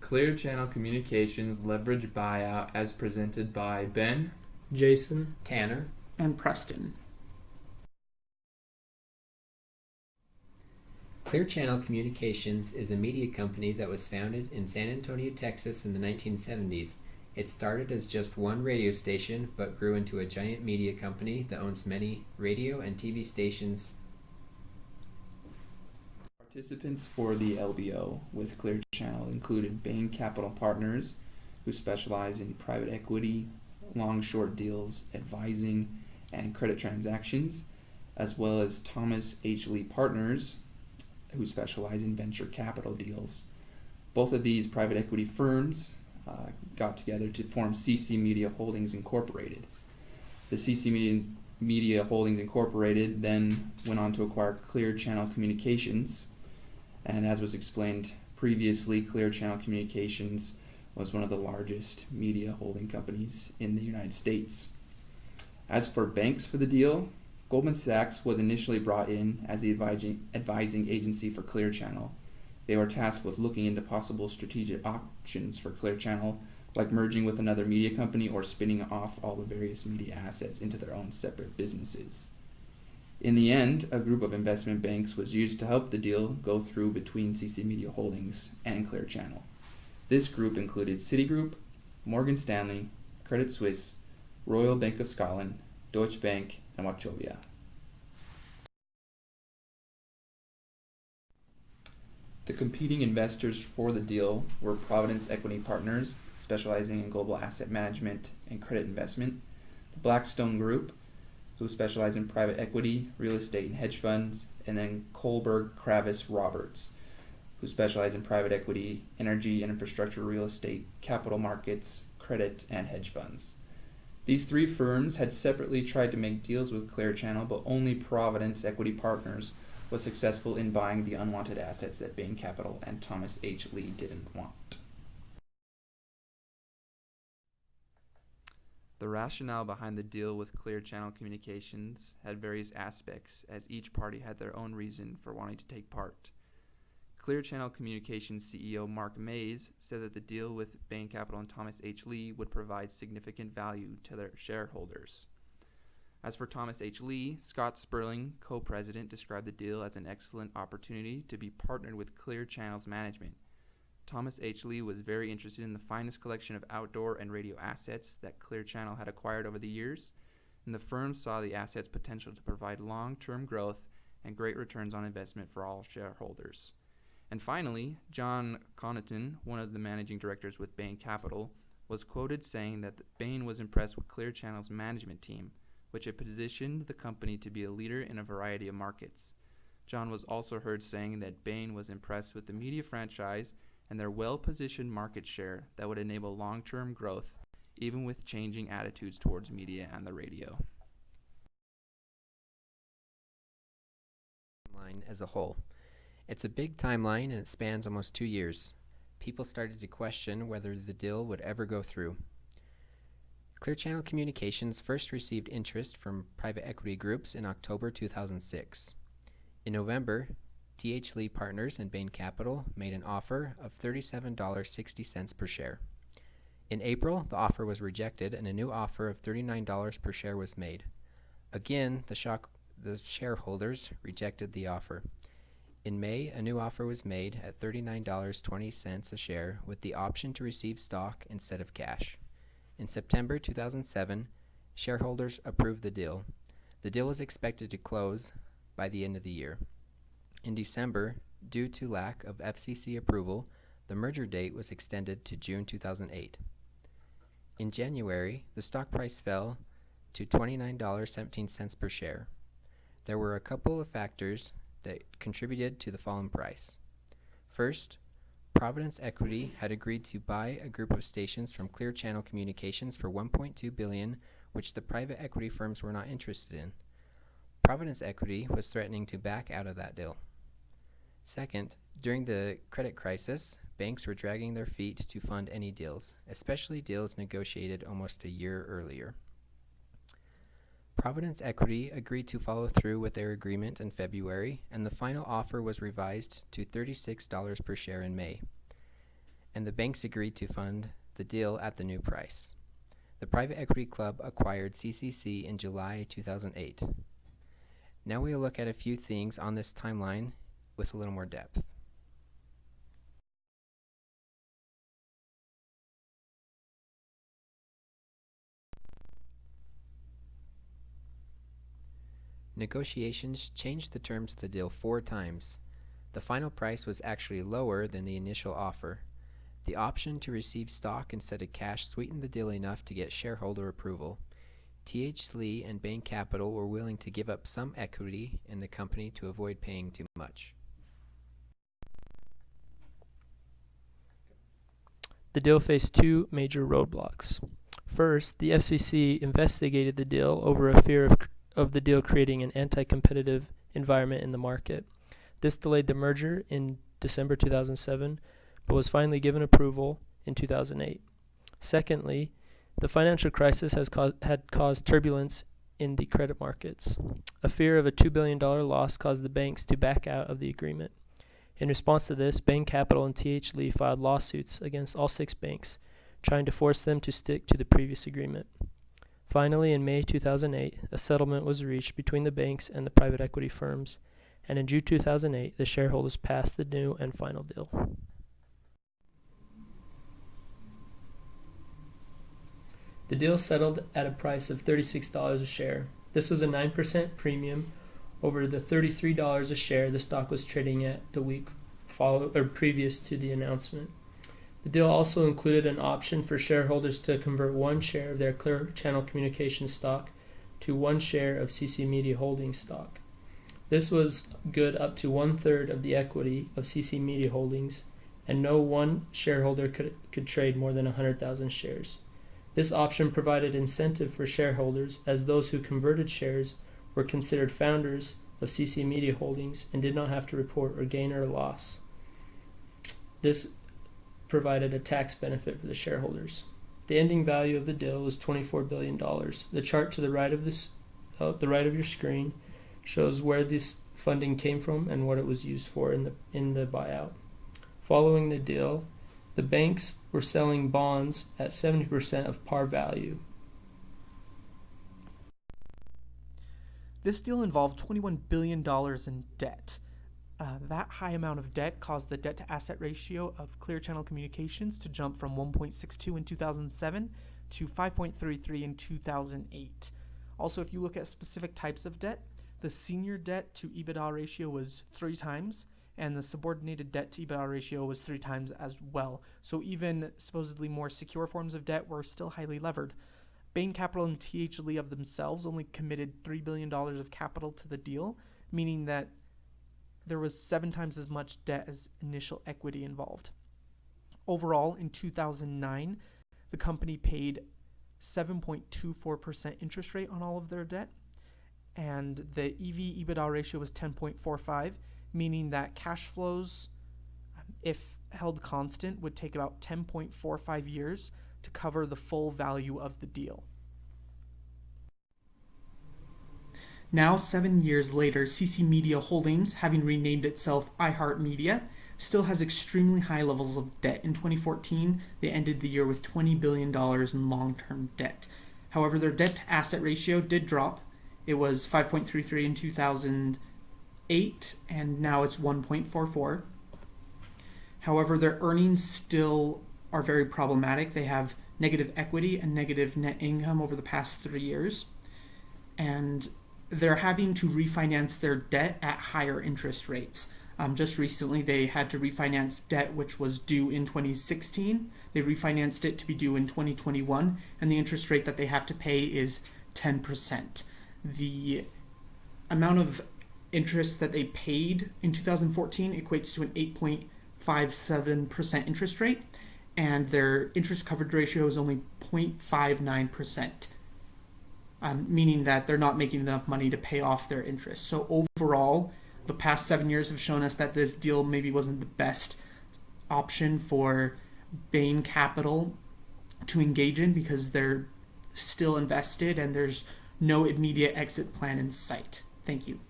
Clear Channel Communications Leverage Buyout as presented by Ben, Jason, Tanner, and Preston. Clear Channel Communications is a media company that was founded in San Antonio, Texas in the 1970s. It started as just one radio station, but grew into a giant media company that owns many radio and TV stations. Participants for the LBO with Clear Channel included Bain Capital Partners, who specialize in private equity, long-short deals, advising, and credit transactions, as well as Thomas H. Lee Partners, who specialize in venture capital deals. Both of these private equity firms got together to form CC Media Holdings Incorporated. The CC Media Holdings Incorporated then went on to acquire Clear Channel Communications, and as was explained previously, Clear Channel Communications was one of the largest media holding companies in the United States. As for banks for the deal, Goldman Sachs was initially brought in as the advising agency for Clear Channel. They were tasked with looking into possible strategic options for Clear Channel, like merging with another media company or spinning off all the various media assets into their own separate businesses. In the end, a group of investment banks was used to help the deal go through between CC Media Holdings and Clear Channel. This group included Citigroup, Morgan Stanley, Credit Suisse, Royal Bank of Scotland, Deutsche Bank, and Wachovia. The competing investors for the deal were Providence Equity Partners, specializing in global asset management and credit investment, the Blackstone Group, who specialize in private equity, real estate, and hedge funds, and then Kohlberg Kravis Roberts, who specialize in private equity, energy and infrastructure real estate, capital markets, credit, and hedge funds. These three firms had separately tried to make deals with Clear Channel, but only Providence Equity Partners was successful in buying the unwanted assets that Bain Capital and Thomas H. Lee didn't want. The rationale behind the deal with Clear Channel Communications had various aspects, as each party had their own reason for wanting to take part. Clear Channel Communications CEO Mark Mays said that the deal with Bain Capital and Thomas H. Lee would provide significant value to their shareholders. As for Thomas H. Lee, Scott Sperling, co-president, described the deal as an excellent opportunity to be partnered with Clear Channel's management. Thomas H. Lee was very interested in the finest collection of outdoor and radio assets that Clear Channel had acquired over the years, and the firm saw the assets' potential to provide long-term growth and great returns on investment for all shareholders. And finally, John Connaughton, one of the managing directors with Bain Capital, was quoted saying that Bain was impressed with Clear Channel's management team, which had positioned the company to be a leader in a variety of markets. John was also heard saying that Bain was impressed with the media franchise and their well-positioned market share that would enable long-term growth, even with changing attitudes towards media and the radio. Timeline as a whole. It's a big timeline and it spans almost 2 years. People started to question whether the deal would ever go through. Clear Channel Communications first received interest from private equity groups in October 2006. In November, T.H. Lee Partners and Bain Capital made an offer of $37.60 per share. In April, the offer was rejected and a new offer of $39 per share was made. Again, the shareholders rejected the offer. In May, a new offer was made at $39.20 a share with the option to receive stock instead of cash. In September 2007, shareholders approved the deal. The deal was expected to close by the end of the year. In December, due to lack of FCC approval, the merger date was extended to June 2008. In January, the stock price fell to $29.17 per share. There were a couple of factors that contributed to the fall in price. First, Providence Equity had agreed to buy a group of stations from Clear Channel Communications for $1.2 billion, which the private equity firms were not interested in. Providence Equity was threatening to back out of that deal. Second, during the credit crisis, banks were dragging their feet to fund any deals, especially deals negotiated almost a year earlier. Providence Equity agreed to follow through with their agreement in February, and the final offer was revised to $36 per share in May. and the banks agreed to fund the deal at the new price. The private equity club acquired CCC in July 2008. Now we'll look at a few things on this timeline with a little more depth. Negotiations changed the terms of the deal 4 times. The final price was actually lower than the initial offer. The option to receive stock instead of cash sweetened the deal enough to get shareholder approval. T.H. Lee and Bain Capital were willing to give up some equity in the company to avoid paying too much. The deal faced 2 major roadblocks. First, the FCC investigated the deal over a fear of the deal creating an anti-competitive environment in the market. This delayed the merger in December 2007, but was finally given approval in 2008. Secondly, the financial crisis had caused turbulence in the credit markets. A fear of a $2 billion loss caused the banks to back out of the agreement. In response to this, Bain Capital and T.H. Lee filed lawsuits against all 6 banks, trying to force them to stick to the previous agreement. Finally, in May 2008, a settlement was reached between the banks and the private equity firms, and in June 2008, the shareholders passed the new and final deal. The deal settled at a price of $36 a share. This was a 9% premium over the $33 a share the stock was trading at the week previous to the announcement. The deal also included an option for shareholders to convert 1 share of their Clear Channel Communications stock to 1 share of CC Media Holdings stock. This was good up to 1/3 of the equity of CC Media Holdings, and no one shareholder could trade more than 100,000 shares. This option provided incentive for shareholders, as those who converted shares were considered founders of CC Media Holdings and did not have to report a gain or a loss. This provided a tax benefit for the shareholders. The ending value of the deal was $24 billion. The chart to the right of your screen shows where this funding came from and what it was used for in the buyout. Following the deal, the banks were selling bonds at 70% of par value. This deal involved $21 billion in debt. That high amount of debt caused the debt-to-asset ratio of Clear Channel Communications to jump from 1.62 in 2007 to 5.33 in 2008. Also, if you look at specific types of debt, the senior debt to EBITDA ratio was 3 times, and the subordinated debt to EBITDA ratio was 3 times as well. So even supposedly more secure forms of debt were still highly levered. Bain Capital and T.H. Lee of themselves only committed $3 billion of capital to the deal, meaning that there was 7 times as much debt as initial equity involved. Overall, in 2009, the company paid 7.24% interest rate on all of their debt, and the EV/EBITDA ratio was 10.45, meaning that cash flows, if held constant, would take about 10.45 years to cover the full value of the deal. Now, 7 years later, CC Media Holdings, having renamed itself iHeartMedia, still has extremely high levels of debt. In 2014, they ended the year with $20 billion in long-term debt. However, their debt-to-asset ratio did drop. It was 5.33 in 2008, and now it's 1.44. However, their earnings still are very problematic. They have negative equity and negative net income over the past 3 years, and they're having to refinance their debt at higher interest rates. Just recently, they had to refinance debt which was due in 2016. They refinanced it to be due in 2021, and the interest rate that they have to pay is 10%. The amount of interest that they paid in 2014 equates to an 8.57% interest rate, and their interest coverage ratio is only 0.59%. Meaning that they're not making enough money to pay off their interest. So overall, the past 7 years have shown us that this deal maybe wasn't the best option for Bain Capital to engage in, because they're still invested and there's no immediate exit plan in sight. Thank you.